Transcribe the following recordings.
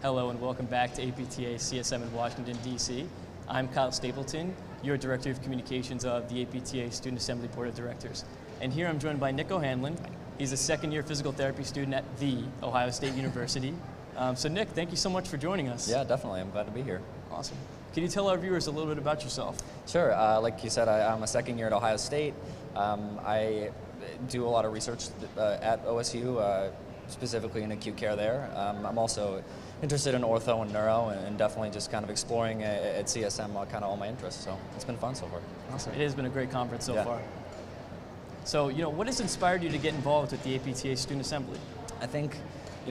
Hello and welcome back to APTA CSM in Washington, D.C. I'm Kyle Stapleton, your Director of Communications of the APTA Student Assembly Board of Directors. And here I'm joined by Nick O'Hanlon. He's a second-year physical therapy student at The Ohio State University. So Nick, thank you so much for joining us. Yeah, definitely. I'm glad to be here. Awesome. Can you tell our viewers a little bit about yourself? Sure. Like you said, I'm a second year at Ohio State. I do a lot of research at OSU, specifically in acute care there. I'm also interested in ortho and neuro, and definitely just kind of exploring at CSM kind of all my interests. So it's been fun so far. Awesome. It has been a great conference so far. So, what has inspired you to get involved with the APTA Student Assembly? I think,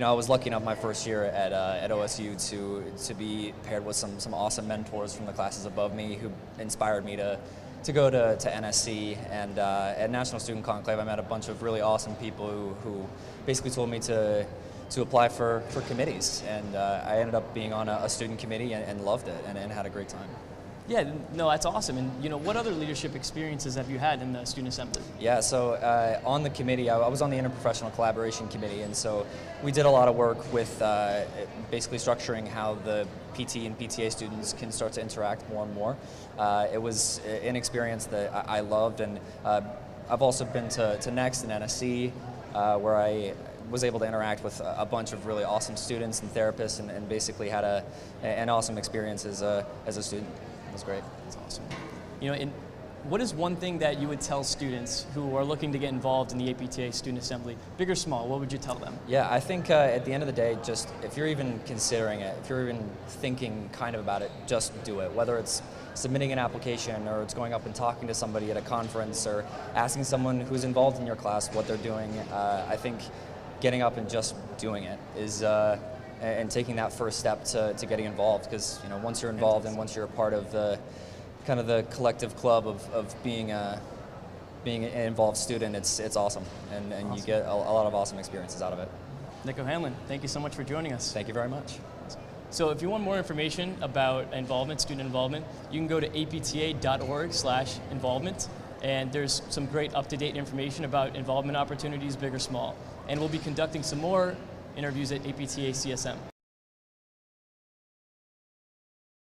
I was lucky enough my first year at OSU to be paired with some awesome mentors from the classes above me who inspired me to go to NSC. And at National Student Conclave, I met a bunch of really awesome people who basically told me to apply for committees. And I ended up being on a student committee and loved it and had a great time. Yeah, no, that's awesome. And what other leadership experiences have you had in the Student Assembly? Yeah, so on the committee, I was on the Interprofessional Collaboration Committee, and so we did a lot of work with basically structuring how the PT and PTA students can start to interact more and more. It was an experience that I loved, and I've also been to Next and NSC, where I was able to interact with a bunch of really awesome students and therapists, and basically had an awesome experience as a student. It was great. That's awesome. And what is one thing that you would tell students who are looking to get involved in the APTA Student Assembly, big or small? What would you tell them? Yeah, I think at the end of the day, just if you're even considering it, if you're even thinking kind of about it, just do it. Whether it's submitting an application, or it's going up and talking to somebody at a conference, or asking someone who's involved in your class what they're doing, I think getting up and just doing it is and taking that first step to getting involved, because once you're involved and once you're a part of the kind of the collective club of being an involved student, it's awesome, and awesome. You get a lot of awesome experiences out of it. Nick O'Hanlon, thank you so much for joining us. Thank you very much. So if you want more information about involvement, student involvement, you can go to apta.org/involvement, and there's some great up-to-date information about involvement opportunities, big or small. And we'll be conducting some more interviews at APTA CSM.